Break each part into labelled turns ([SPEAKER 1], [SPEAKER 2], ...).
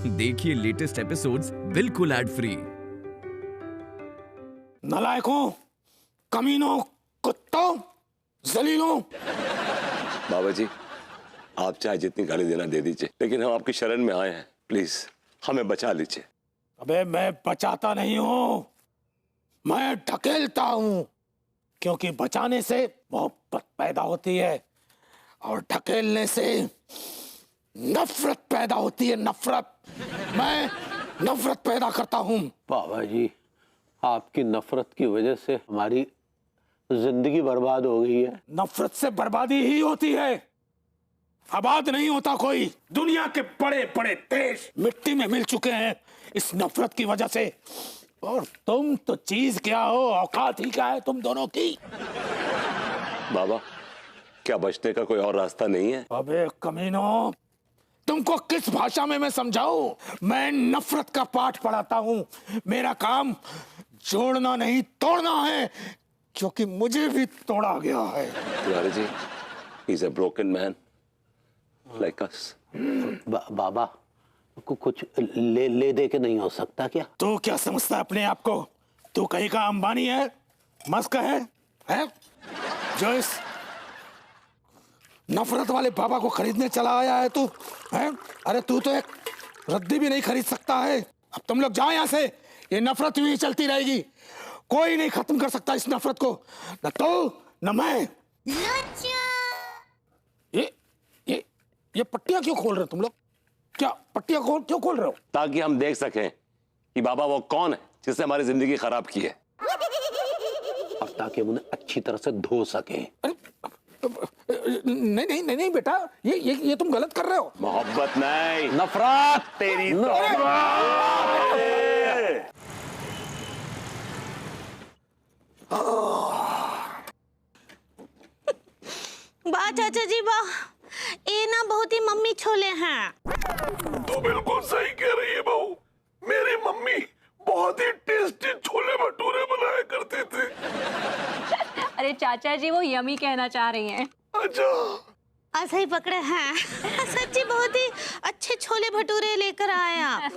[SPEAKER 1] देखिए latest episodes बिल्कुल ad free.
[SPEAKER 2] नालायकों, कमीनों, कुत्तों, जलीलों।
[SPEAKER 3] बाबा जी, आप चाहे जितनी गाली देना दे दीजिए, लेकिन हम आपकी शरण में आए हैं, प्लीज हमें बचा लीजिए।
[SPEAKER 2] अबे मैं बचाता नहीं हूं, मैं ढकेलता हूं, क्योंकि बचाने से मोहब्बत पैदा होती है और ढकेलने से नफरत पैदा होती है। नफरत, मैं नफरत पैदा करता हूं।
[SPEAKER 4] बाबा जी, आपकी नफरत की वजह से हमारी जिंदगी बर्बाद हो गई है।
[SPEAKER 2] नफरत से बर्बादी ही होती है, आबाद नहीं होता कोई। दुनिया के बड़े बड़े देश मिट्टी में मिल चुके हैं इस नफरत की वजह से, और तुम तो चीज क्या हो, औकात ही क्या है तुम दोनों की।
[SPEAKER 3] बाबा, क्या बचने का कोई और रास्ता नहीं है?
[SPEAKER 2] अबे कमीनों, तुमको किस भाषा में मैं समझाऊं? मैं नफरत का पाठ पढ़ाता हूं। मेरा काम जोड़ना नहीं तोड़ना है, क्योंकि मुझे भी तोड़ा गया है।
[SPEAKER 3] Tiwari ji, he is a broken man like us.
[SPEAKER 4] बाबा, कुछ ले दे के नहीं हो सकता क्या?
[SPEAKER 2] तू क्या समझता है अपने आप को? तू कहीं का अंबानी है, मस्क है? जो इस नफरत वाले बाबा को खरीदने चला आया है तू, है? अरे तू तो एक रद्दी भी नहीं खरीद सकता है। अब तुम लोग जाओ यहाँ से, ये नफरत यूं ही चलती रहेगी, कोई नहीं खत्म कर सकता इस नफरत को, न तो न मैं। ये पट्टियां क्यों खोल रहे हो तुम लोग? क्या पट्टियां क्यों खोल रहे हो?
[SPEAKER 3] ताकि हम देख सकें कि बाबा वो कौन है जिसने हमारी जिंदगी खराब की है,
[SPEAKER 4] और ताकि हम उन्हें अच्छी तरह से धो सके।
[SPEAKER 2] नहीं नहीं नहीं नहीं बेटा, ये तुम गलत कर रहे हो।
[SPEAKER 3] मोहब्बत नहीं,
[SPEAKER 4] नफरत
[SPEAKER 3] तेरी
[SPEAKER 5] वाह चाचा जी वाह, ये ना बहुत ही मम्मी छोले हैं।
[SPEAKER 6] तो बिल्कुल सही कह रही है बहू, मेरी मम्मी बहुत ही टेस्टी छोले भटूरे बनाया करते थे।
[SPEAKER 7] अरे चाचा जी वो यमी कहना चाह रही हैं।
[SPEAKER 6] अच्छा,
[SPEAKER 5] ऐसा ही पकड़े हैं। सच्ची बहुत ही अच्छे छोले भटूरे लेकर आए आप।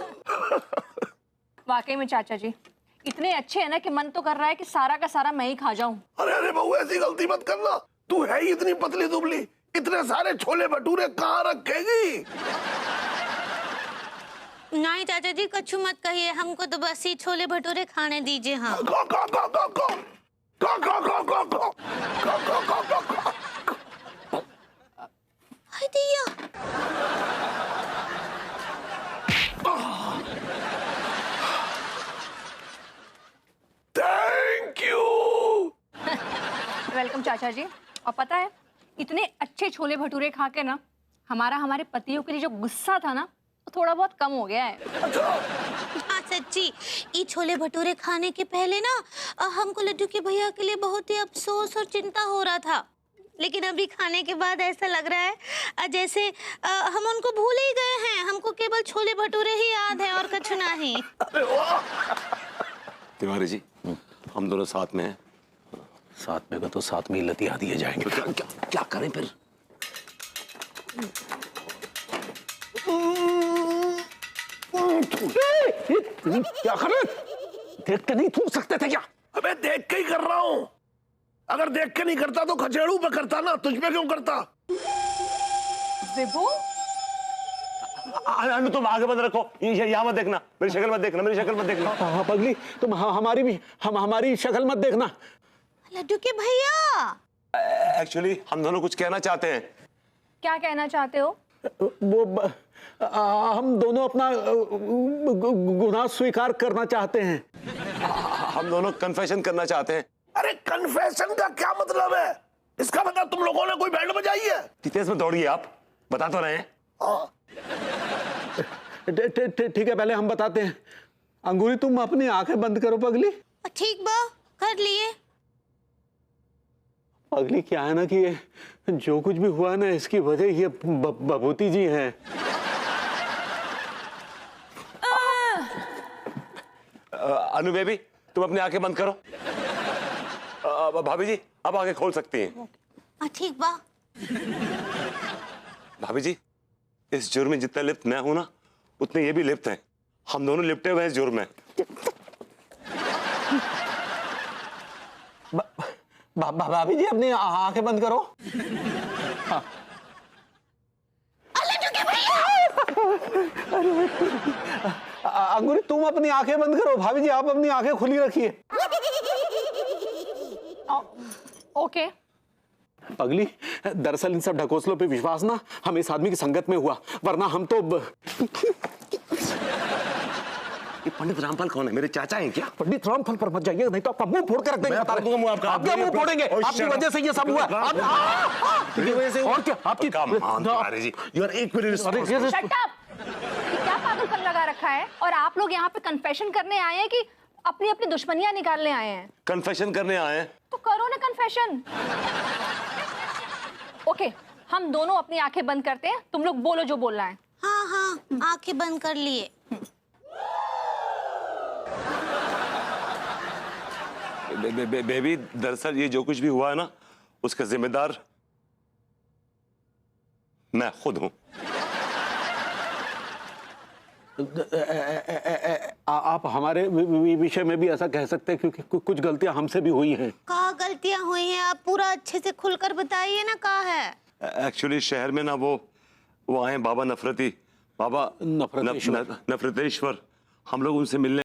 [SPEAKER 7] वाकई में चाचा जी इतने अच्छे हैं ना कि मन तो कर रहा है कि सारा का सारा मैं ही खा जाऊं।
[SPEAKER 6] अरे अरे बहू, ऐसी गलती मत करना, तू है ही इतनी पतली दुबली, इतने सारे छोले भटूरे कहाँ रखेगी?
[SPEAKER 5] नहीं चाचा जी कछु मत कहिए, हमको तो बस ही छोले भटूरे खाने दीजिए। हाँ हाय दिया।
[SPEAKER 6] Thank you.
[SPEAKER 7] वेलकम चाचा जी। और पता है इतने अच्छे छोले भटूरे खा के ना हमारे पतियों के लिए जो गुस्सा था ना वो थोड़ा बहुत कम हो गया है।
[SPEAKER 5] हाँ सच्ची, ये छोले भटूरे खाने के पहले ना हमको लड्डू के भैया के लिए बहुत ही अफसोस और चिंता हो रहा था, लेकिन अभी खाने के बाद ऐसा लग रहा है जैसे हम उनको भूल ही गए हैं। हमको केवल छोले भटूरे ही याद है और कुछ नहीं।
[SPEAKER 3] तिवारी जी, हम दोनों साथ में हैं।
[SPEAKER 4] साथ में का तो साथ में ही लतिया दिए जाएंगे।
[SPEAKER 3] क्या करें फिर?
[SPEAKER 4] क्या कर रहे? देखते नहीं थूक सकते थे क्या?
[SPEAKER 6] अबे देख के ही कर रहा हूँ, अगर देख के नहीं करता तो खचेड़ू पे करता ना, तुझ पे क्यों करता?
[SPEAKER 7] विभू,
[SPEAKER 3] तुम आगे मत रखो, यहाँ मत देखना, मेरी शक्ल मत देखना, मेरी शक्ल मत देखना।
[SPEAKER 4] हाँ पगली, तुम हमारी शक्ल मत देखना।
[SPEAKER 5] लड्डू के भैया,
[SPEAKER 3] एक्चुअली हम दोनों कुछ कहना चाहते हैं।
[SPEAKER 7] क्या कहना चाहते हो?
[SPEAKER 4] वो हम दोनों अपना गुनाह स्वीकार करना चाहते हैं।
[SPEAKER 3] हम दोनों कन्फेशन करना चाहते हैं।
[SPEAKER 6] अरे कन्फेशन का क्या मतलब है? इसका मतलब तुम लोगों ने कोई बैंड बजाई है?
[SPEAKER 3] कितने में दौड़िए, आप बता तो रहे हैं।
[SPEAKER 4] ठीक है, पहले हम बताते हैं। अंगूरी तुम अपनी आंखें बंद करो पगली।
[SPEAKER 5] ठीक बा, कर लिए।
[SPEAKER 4] पगली क्या है ना कि ये जो कुछ भी हुआ ना इसकी वजह ये बभूति जी हैं।
[SPEAKER 3] अनु बेबी, तुम अपनी आंखें बंद करो। भाभी जी अब आंखें खोल सकती हैं।
[SPEAKER 5] ठीक बा।
[SPEAKER 3] भाभी जी, इस जुर्म में जितना लिप्त मैं हूं ना, उतने ये भी लिप्त हैं। हम दोनों लिपटे हुए हैं इस जुर्म में।
[SPEAKER 4] भाभी जी अपनी आंखें बंद करो। हाँ। अंगूरी तुम अपनी आंखें बंद करो, भाभी जी आप अपनी आंखें खुली रखिए।
[SPEAKER 7] ओके।
[SPEAKER 4] पगली, दरअसल इन सब ढकोसलों पे विश्वास ना हम इस आदमी की संगत में हुआ, वरना हम तो
[SPEAKER 3] ये पंडित रामपाल कौन है? मेरे चाचा हैं क्या?
[SPEAKER 4] पंडित रामपाल पर मत जाइए, नहीं तो आपका मुंह फोड़ कर रख देंगे।
[SPEAKER 3] मैं फोड़ दूंगा मुंह आपका।
[SPEAKER 4] आप क्या मुंह फोड़ेंगे? आपकी वजह से ये सब हुआ। और क्या आपकी
[SPEAKER 3] you are equally responsible.
[SPEAKER 7] Shut up! क्या पागलपन लगा रखा है? और आप लोग यहाँ पे कन्फेशन करने आए हैं कि अपनी अपनी दुश्मनियां निकालने आए हैं?
[SPEAKER 3] कन्फेशन करने आए हैं।
[SPEAKER 7] तो करो ना कन्फेशन। ओके, हम दोनों अपनी आंखें बंद करते हैं, तुम लोग बोलो जो बोलना है।
[SPEAKER 5] हाँ हाँ, आंखें बंद कर लिए।
[SPEAKER 3] बेबी, दरअसल ये जो कुछ भी हुआ है ना, उसका जिम्मेदार मैं खुद हूं।
[SPEAKER 4] आप हमारे विषय में भी ऐसा कह सकते हैं, क्योंकि कुछ गलतियां हमसे भी हुई हैं।
[SPEAKER 5] कहाँ गलतियां हुई हैं? आप पूरा अच्छे से खुलकर बताइए ना, कहाँ है?
[SPEAKER 3] एक्चुअली शहर में ना वो आए बाबा नफरती, बाबा नफरतेश्वर। हम लोग उनसे मिलने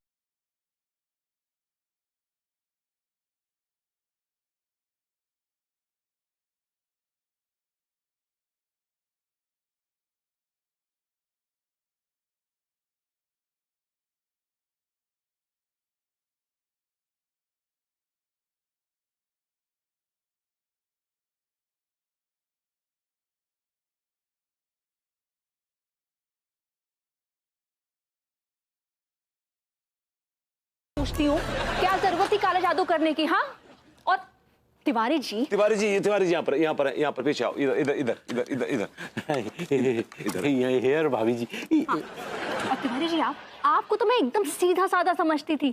[SPEAKER 7] पूछती हूँ, क्या जरूरत थी काला जादू करने की? हाँ, और तिवारी जी
[SPEAKER 3] यहाँ पर पीछे आओ। इधर
[SPEAKER 4] हेयर भाभी जी।
[SPEAKER 7] हाँ। और तिवारी जी आपको तो मैं एकदम सीधा साधा समझती थी,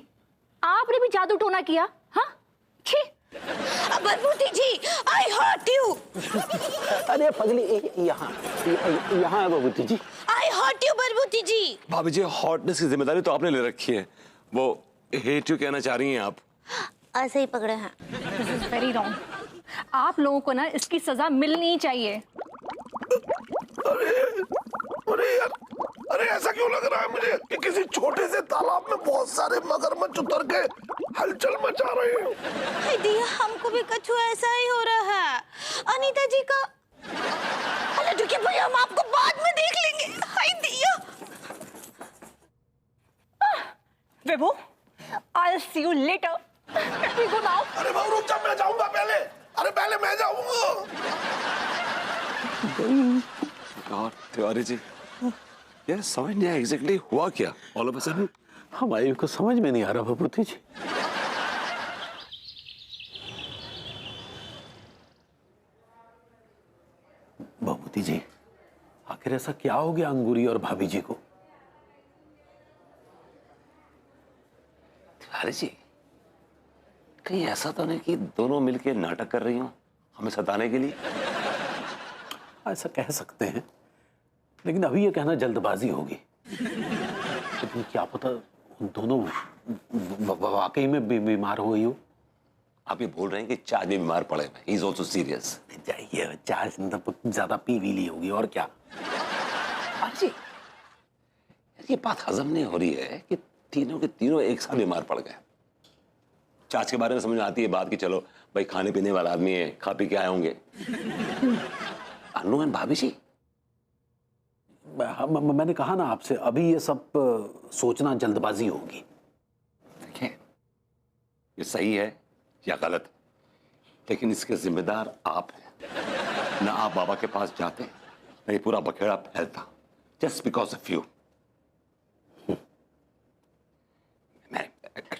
[SPEAKER 7] आपने भी जादू टोना किया। हाँ छी।
[SPEAKER 5] बरबूती जी, I hurt you।
[SPEAKER 4] अरे पगली, यहाँ है बरबूती जी।
[SPEAKER 5] I hurt you बरबूती जी।
[SPEAKER 3] भाभी जी, हॉटनेस की जिम्मेदारी तो आपने ले रखी है। वो हेट यू कहना चाह रही हैं आप?
[SPEAKER 5] ऐसे ही पकड़े हैं।
[SPEAKER 7] This is very wrong. आप लोगों को ना इसकी सजा मिलनी चाहिए।
[SPEAKER 6] अरे यार, अरे ऐसा क्यों लग रहा है मुझे कि किसी छोटे से तालाब में बहुत सारे मगरमच्छ उतर के हलचल मचा रहे हैं।
[SPEAKER 5] हाय दिया, हमको भी कछु ऐसा ही हो रहा है। अनीता जी का लड्डू के भैया, हम आपको बाद में देख लेंगे। हाय दिया।
[SPEAKER 7] विभू, I'll see you later. Let me go now.
[SPEAKER 6] अरे भाई रुक जा, मैं जाऊंगा पहले। अरे पहले मैं जाऊंगा।
[SPEAKER 3] और तिवारी जी, यार समझ नहीं आया एग्जैक्टली हुआ क्या ऑल ऑफ अ सडन?
[SPEAKER 4] हमारी को समझ में नहीं आ रहा बरबूती जी। बरबूती जी, आखिर ऐसा क्या हो गया अंगूरी और भाभी जी को?
[SPEAKER 3] तिवारी जी, कहीं ऐसा तो नहीं कि दोनों मिलके नाटक कर रही हो हमें सताने के लिए?
[SPEAKER 4] ऐसा कह सकते हैं, लेकिन अभी ये कहना जल्दबाजी होगी। लेकिन क्या पता दोनों वाकई में बीमार हुई हो।
[SPEAKER 3] आप ये बोल रहे हैं कि चार्ज में बीमार पड़े हैं? He is also serious.
[SPEAKER 4] जाइए, चार्ज ज्यादा पी भी ली होगी और क्या।
[SPEAKER 3] जी, ये बात हजम नहीं हो रही है कि तीनों के तीनों एक साथ बीमार पड़ गए। चार्ज के बारे में समझ में आती है बात कि चलो भाई खाने पीने वाला आदमी है, खा पी के आए होंगे। अनु एंड भाभी जी,
[SPEAKER 4] मैंने कहा ना आपसे, अभी ये सब सोचना जल्दबाजी होगी।
[SPEAKER 3] देखिए, ये सही है या गलत, लेकिन इसके जिम्मेदार आप हैं। ना आप बाबा के पास जाते, ना ये पूरा बखेड़ा फैलता, जस्ट बिकॉज ऑफ यू।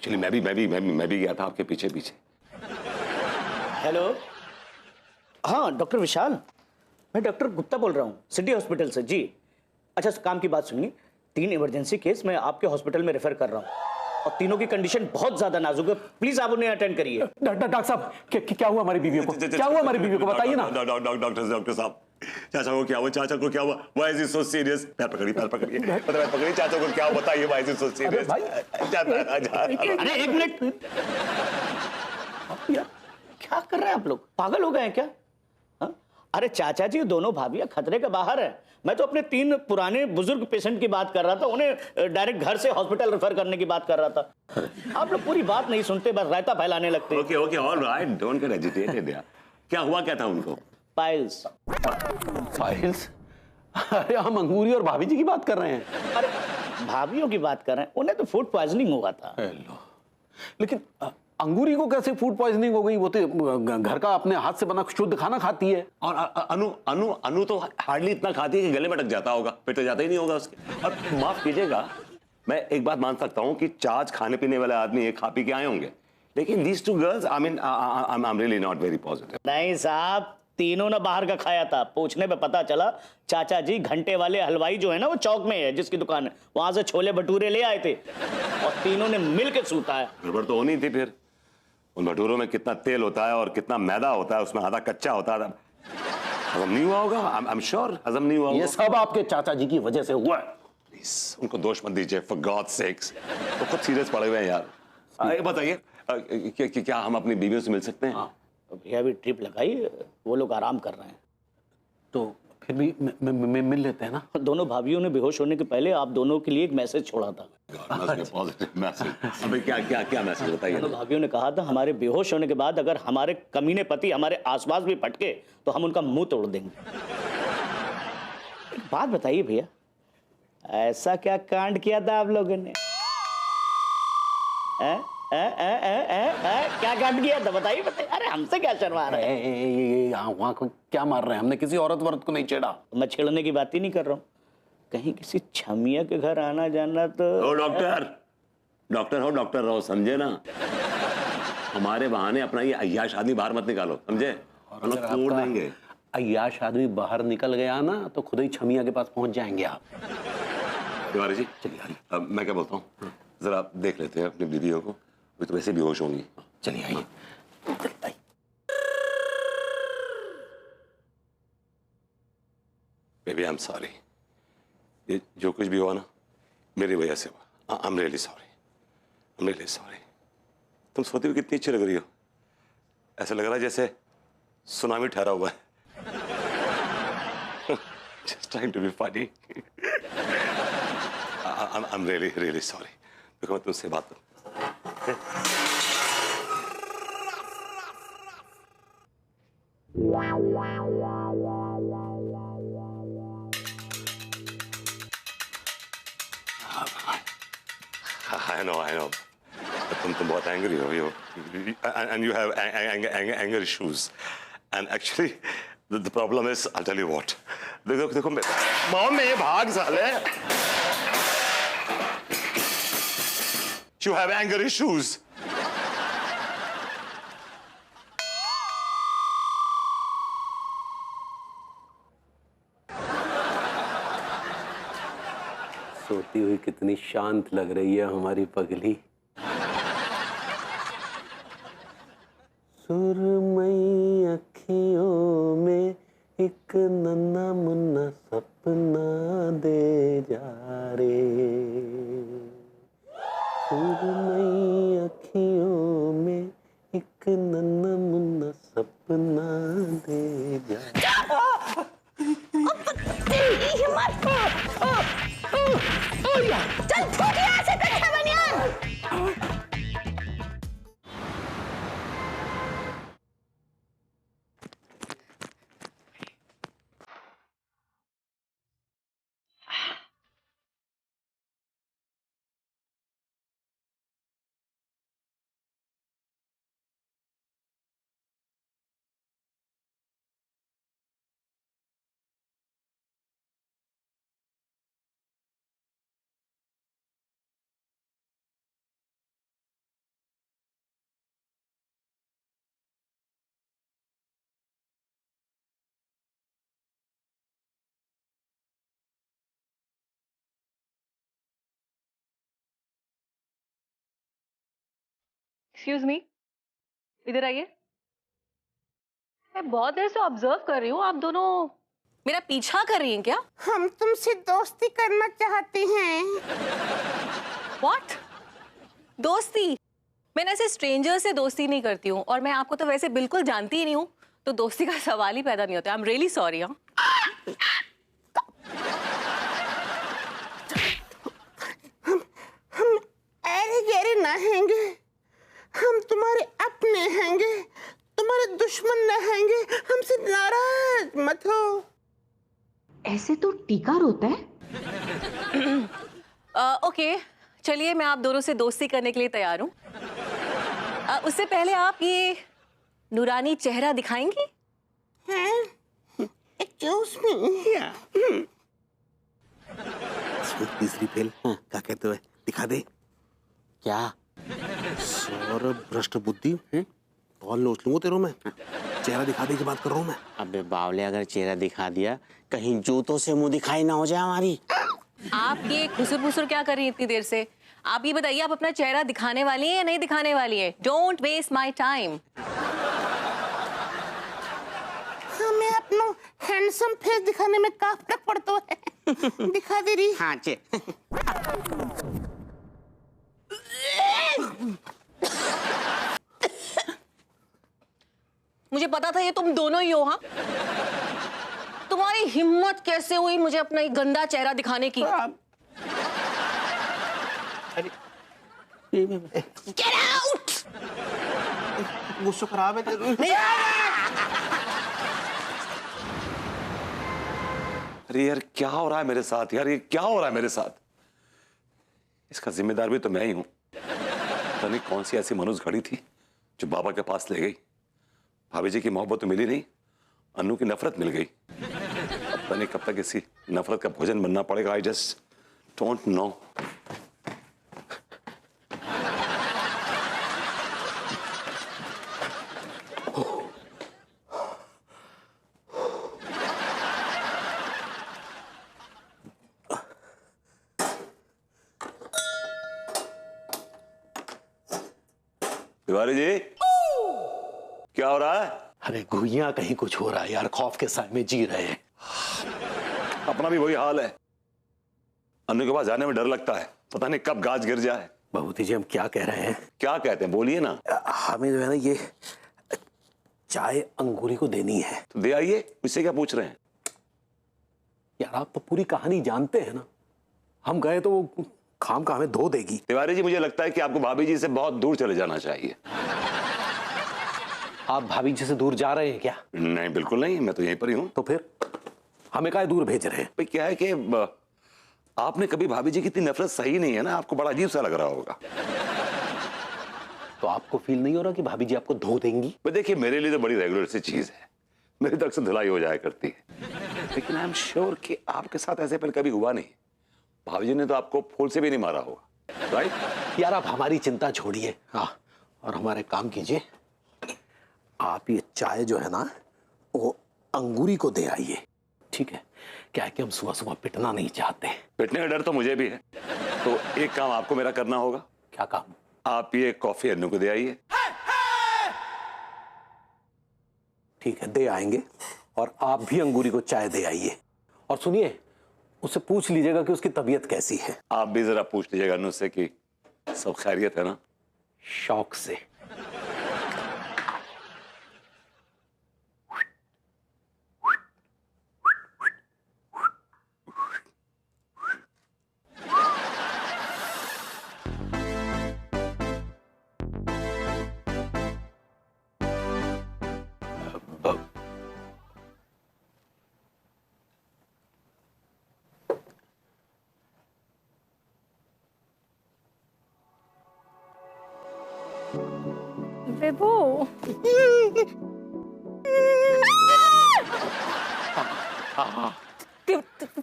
[SPEAKER 3] मैं भी गया था आपके पीछे पीछे।
[SPEAKER 8] हेलो, हाँ डॉक्टर विशाल, मैं डॉक्टर गुप्ता बोल रहा हूँ सिटी हॉस्पिटल से। जी अच्छा, काम की बात सुनिए, 3 इमरजेंसी केस मैं आपके हॉस्पिटल में रेफर कर रहा हूँ और तीनों की कंडीशन बहुत ज्यादा नाजुक है। प्लीज आप उन्हें अटेंड करिए।
[SPEAKER 4] डॉक्टर साहब, क्या हुआ हमारी बीवी को? क्या हुआ हमारी बीवी को बताइए ना।
[SPEAKER 3] डॉक्टर साहब, चाचा को क्या हुआ, चाचा को क्या हुआ, why is he so serious? पैर पकड़िए, पैर पकड़िए, पैर पकड़िए, चाचा को क्या हुआ बताइए, why is he so serious?
[SPEAKER 8] अरे एक मिनट यार, क्या कर रहे हैं आप लोग? पागल हो गए हैं क्या? हाँ? अरे चाचा जी, दोनों भाभियां खतरे के बाहर है। मैं तो अपने 3 पुराने बुजुर्ग पेशेंट की बात कर रहा था, उन्हें डायरेक्ट घर से हॉस्पिटल रेफर करने की बात कर रहा था। आप लोग पूरी बात नहीं सुनते, बस रायता फैलाने लगते।
[SPEAKER 3] Okay okay, all right, don't get agitated यार। क्या हुआ क्या था उनको?
[SPEAKER 8] पाइल्स।
[SPEAKER 4] फाइल्स? अरे हम अंगूरी और भाभी जी की बात कर रहे हैं।
[SPEAKER 8] अरे भाभीियों की बात कर रहे हैं, उन्हें तो फूड पॉइजनिंग हुआ था।
[SPEAKER 4] हेलो, लेकिन अंगूरी को कैसे फूड पॉइजनिंग हो गई? वो तो घर का अपने हाथ से बना शुद्ध खाना खाती है।
[SPEAKER 3] और अनु अनु अनु तो हार्डली इतना खाती है कि गले में अटक जाता होगा, पेट तो जाता ही नहीं होगा उसके। और माफ कीजिएगा, मैं एक बात मान सकता हूँ कि चार्ज खाने पीने वाले आदमी ये खा पी के आए होंगे, लेकिन these two girls, I mean, I'm really not very positive.
[SPEAKER 8] नहीं साहब, तीनों ने बाहर का खाया था। पूछने पे पता चला चाचा जी घंटे वाले हलवाई जो है ना, वो चौक में है जिसकी दुकान है, वहां से छोले भटूरे ले आए थे और तीनों ने मिलकर सूता है।
[SPEAKER 3] गड़बड़ तो होनी थी फिर। उन भटूरों में कितना तेल होता है और कितना मैदा होता है, उसमें आधा कच्चा होता है। हजम नहीं हुआ होगा, आई एम श्योर हजम नहीं हुआ होगा।
[SPEAKER 4] ये सब आपके चाचा जी की वजह से हुआ है।
[SPEAKER 3] प्लीज उनको दोष मत दीजिए, फॉर गॉड सेक्स। वो खुद सीरियस पड़े हुए हैं यार। बताइए, क्या हम अपनी बीवियों से मिल सकते हैं?
[SPEAKER 8] भैया भी ट्रिप लगाई, वो लोग आराम कर रहे हैं।
[SPEAKER 4] तो फिर भी मिल लेते हैं ना।
[SPEAKER 8] दोनों भाभीियों ने बेहोश होने के पहले आप दोनों के लिए एक मैसेज छोड़ा था।
[SPEAKER 3] Positive message? अबे क्या मैसेज बताइए?
[SPEAKER 8] दोनों भाभीियों ने कहा था हमारे बेहोश होने के बाद अगर हमारे कमीने पति हमारे आसपास भी फटके तो हम उनका मुंह तोड़ देंगे। एक बात बताइए भैया, ऐसा क्या कांड किया था आप लोगों ने? क्या कांड किया था बताइए बताइए। अरे हमसे क्या शर्मा रहे हैं?
[SPEAKER 4] वहां को क्या मार रहे हैं? हमने किसी औरत वरत को नहीं छेड़ा।
[SPEAKER 8] मैं छेड़ने की बात ही नहीं कर रहा हूँ, कहीं किसी छमिया के घर आना जाना तो।
[SPEAKER 3] ओ डॉक्टर रहो, समझे ना? हमारे बहाने अपना ये अय्याश आदमी बाहर मत निकालो, समझे?
[SPEAKER 4] और अगर आपका अय्याश आदमी बाहर निकल गया ना तो खुद ही छमिया के पास पहुंच जाएंगे आप।
[SPEAKER 3] तिवारी जी चलिए, अब मैं क्या बोलता हूँ, जरा देख लेते हैं अपनी बीवियों को, वे तो वैसे बेहोश होंगी।
[SPEAKER 4] चलिए आइए।
[SPEAKER 3] बेबी आई एम सॉरी, ये जो कुछ भी हुआ ना मेरी वजह से हुआ। I am really sorry. तुम सोती हुई कितनी अच्छी लग रही हो, ऐसा लग रहा है जैसे सुनामी ठहरा हुआ है। Just trying to be funny. I'm really sorry. देखो मैं तुमसे बात करूं। I know. तुम बहुत एंग्री हो, and you have anger issues. And actually, the problem is, I'll tell you what. देखो मॉम में भाग साले. You have anger issues.
[SPEAKER 4] सोती हुई कितनी शांत लग रही है हमारी पगली। सुरमई अखियों में एक नन्हा मुन्ना सपना दे जा रे। सुरमई अखियों में एक नन्हा मुन्ना सपना दे जा।
[SPEAKER 5] चल फूट यहाँ से कच्चा बनियान।
[SPEAKER 7] एक्सक्यूज मी, इधर आइए। मैं बहुत देर से ऑब्जर्व कर रही हूँ, आप दोनों
[SPEAKER 9] मेरा पीछा कर रही हैं क्या?
[SPEAKER 10] हम तुमसे दोस्ती करना चाहते हैं।
[SPEAKER 9] व्हाट? दोस्ती? मैं ऐसे स्ट्रेंजर से दोस्ती नहीं करती हूँ, और मैं आपको तो वैसे बिल्कुल जानती ही नहीं हूँ, तो दोस्ती का सवाल ही पैदा नहीं होता। I am really sorry. हाँ,
[SPEAKER 10] हम अरे गहरे ना हैंगे, हम तुम्हारे अपने हैंगे, तुम्हारे दुश्मन न हैंगे, हमसे नाराज मत हो।
[SPEAKER 11] ऐसे तो टीका रोता है।
[SPEAKER 9] ओके, चलिए मैं आप दोनों से दोस्ती करने के लिए तैयार हूँ। उससे पहले आप ये नूरानी चेहरा दिखाएंगी?
[SPEAKER 10] Excuse me.
[SPEAKER 6] तीसरी फेल क्या कहते हुए दिखा दे।
[SPEAKER 8] क्या?
[SPEAKER 6] सौर भ्रष्ट बुद्धि कॉल नोच लूंगा तेरे में। चेहरा दिखा दे की बात कर रहा हूँ मैं।
[SPEAKER 8] अबे बावले, अगर चेहरा दिखा दिया कहीं जूतों से मुंह दिखाई ना हो जाए हमारी।
[SPEAKER 9] आप ये खुसुर फुसुर क्या कर रही हैं इतनी देर से? आप ये बताइए, आप अपना चेहरा दिखाने वाली हैं या नहीं दिखाने वाली हैं? Don't waste my time.
[SPEAKER 10] हमें अपना हैंडसम फेस दिखाने में काफी फर्क पड़ता है। दिखा दे रही।
[SPEAKER 8] हाँ चे।
[SPEAKER 9] मुझे पता था ये तुम दोनों ही हो। हाँ, तुम्हारी हिम्मत कैसे हुई मुझे अपना ये गंदा चेहरा दिखाने की? Get out!
[SPEAKER 6] गुस्सा खराब है।
[SPEAKER 3] अरे यार क्या हो रहा है मेरे साथ यार, ये क्या हो रहा है मेरे साथ? इसका जिम्मेदार भी तो मैं ही हूं। पता नहीं कौन सी ऐसी मनुष्य घड़ी थी जो बाबा के पास ले गई। भाभी जी की मोहब्बत तो मिली नहीं, अन्नू की नफरत मिल गई। पता नहीं कब तक इसी नफरत का भोजन बनना पड़ेगा। I just don't know. Tiwari ji क्या हो रहा है?
[SPEAKER 4] अरे गुइया कहीं कुछ हो रहा है यार, खौफ के साए में जी रहे हैं।
[SPEAKER 3] अपना भी वही हाल है। अन्नू के पास जाने में डर लगता है, पता नहीं कब गाज गिर जाए।
[SPEAKER 4] बहूती जी हम क्या कह रहे हैं?
[SPEAKER 3] क्या कहते हैं बोलिए ना।
[SPEAKER 4] हमें जो है ना ये चाय अंगूरी को देनी है।
[SPEAKER 3] तो दे आइए, मुझसे क्या पूछ रहे हैं?
[SPEAKER 4] यार आप तो पूरी कहानी जानते हैं ना, हम गए तो वो खाम का हमें धो देगी।
[SPEAKER 3] तिवारी जी मुझे लगता है कि आपको भाभी जी से बहुत दूर चले जाना चाहिए।
[SPEAKER 4] आप भाभी जी से दूर जा रहे हैं क्या?
[SPEAKER 3] नहीं बिल्कुल नहीं, मैं तो यहीं पर ही हूँ।
[SPEAKER 4] तो फिर हमें काहे दूर भेज रहे हैं?
[SPEAKER 3] भाई क्या है कि आपने कभी भाभी जी की इतनी नफरत सही नहीं है ना, आपको बड़ा अजीब सा लग रहा होगा।
[SPEAKER 4] तो आपको फील नहीं हो रहा कि भाभी जी आपको धो देंगी?
[SPEAKER 3] देखिए मेरे लिए तो बड़ी रेगुलर सी चीज है, मेरे तक से धुलाई हो जाया करती है। लेकिन आई एम श्योर कि आपके साथ ऐसे पहले कभी हुआ नहीं। भाभी जी ने तो आपको फूल से भी नहीं मारा होगा, राइट?
[SPEAKER 4] यार आप हमारी चिंता छोड़िए, हाँ, और हमारे काम कीजिए। आप ये चाय जो है ना वो अंगूरी को दे आइए, ठीक है? क्या है कि हम सुबह सुबह पिटना नहीं चाहते।
[SPEAKER 3] पिटने का डर तो मुझे भी है। तो एक काम आपको मेरा करना होगा।
[SPEAKER 4] क्या काम?
[SPEAKER 3] आप ये कॉफी अन्नू को दे आइए।
[SPEAKER 4] ठीक है, दे आएंगे। और आप भी अंगूरी को चाय दे आइए। और सुनिए, उससे पूछ लीजिएगा कि उसकी तबीयत कैसी है।
[SPEAKER 3] आप भी जरा पूछ लीजिएगा अन्नू से कि सब खैरियत है ना।
[SPEAKER 4] शौक से।
[SPEAKER 7] बेबू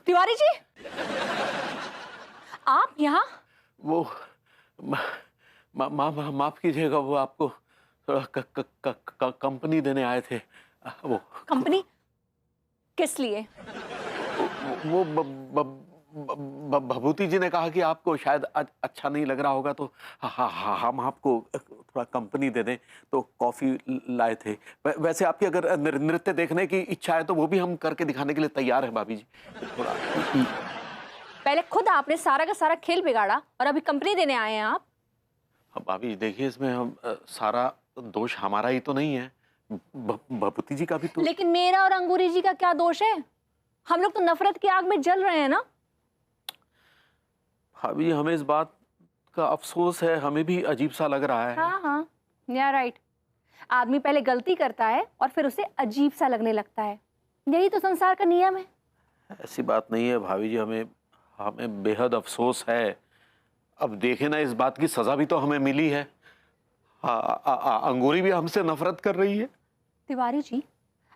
[SPEAKER 7] तिवारी जी, आप यहाँ?
[SPEAKER 4] वो माफ कीजिएगा, वो आपको कंपनी देने आए थे। वो
[SPEAKER 7] कंपनी? किस लिए?
[SPEAKER 4] वो भभूति जी ने कहा कि आपको शायद अच्छा नहीं लग रहा होगा, तो हम आपको थोड़ा कंपनी दे दें, तो कॉफी लाए थे। वैसे आपकी अगर नृत्य देखने की इच्छा है तो वो भी हम करके दिखाने के लिए तैयार है भाभी जी। थोड़ा
[SPEAKER 7] पहले खुद आपने सारा का सारा खेल बिगाड़ा और अभी कंपनी देने आए हैं आप।
[SPEAKER 4] भाभी जी देखिए, इसमें हम सारा दोष हमारा ही तो नहीं है, भभूति जी का भी तो।
[SPEAKER 7] लेकिन मेरा और अंगूरी जी का क्या दोष है? हम लोग तो नफरत की आग में जल रहे हैं ना।
[SPEAKER 4] भाभी हमें इस बात का अफसोस है, हमें भी अजीब सा लग रहा है।
[SPEAKER 7] हाँ, या राइट। आदमी पहले गलती करता है और फिर उसे अजीब सा लगने लगता है, यही तो संसार का नियम है।
[SPEAKER 4] ऐसी बात नहीं है भाभी जी, हमें बेहद अफसोस है। अब देखे ना, इस बात की सजा भी तो हमें मिली है। अंगूरी भी हमसे नफरत कर रही है।
[SPEAKER 7] तिवारी जी,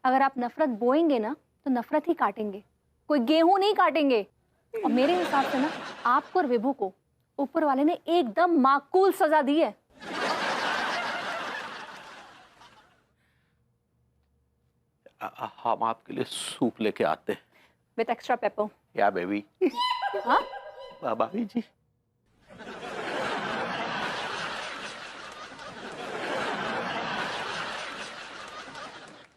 [SPEAKER 7] अगर आप नफरत बोएंगे ना तो नफरत ही काटेंगे, कोई गेहूं नहीं काटेंगे। और मेरे हिसाब से ना आपको और विभू को ऊपर वाले ने एकदम माकूल सजा दी है।
[SPEAKER 4] हम आपके लिए सूप लेके आते हैं
[SPEAKER 7] विद एक्स्ट्रा पेपर।
[SPEAKER 4] या बेबी।
[SPEAKER 7] हाँ
[SPEAKER 4] भाभी जी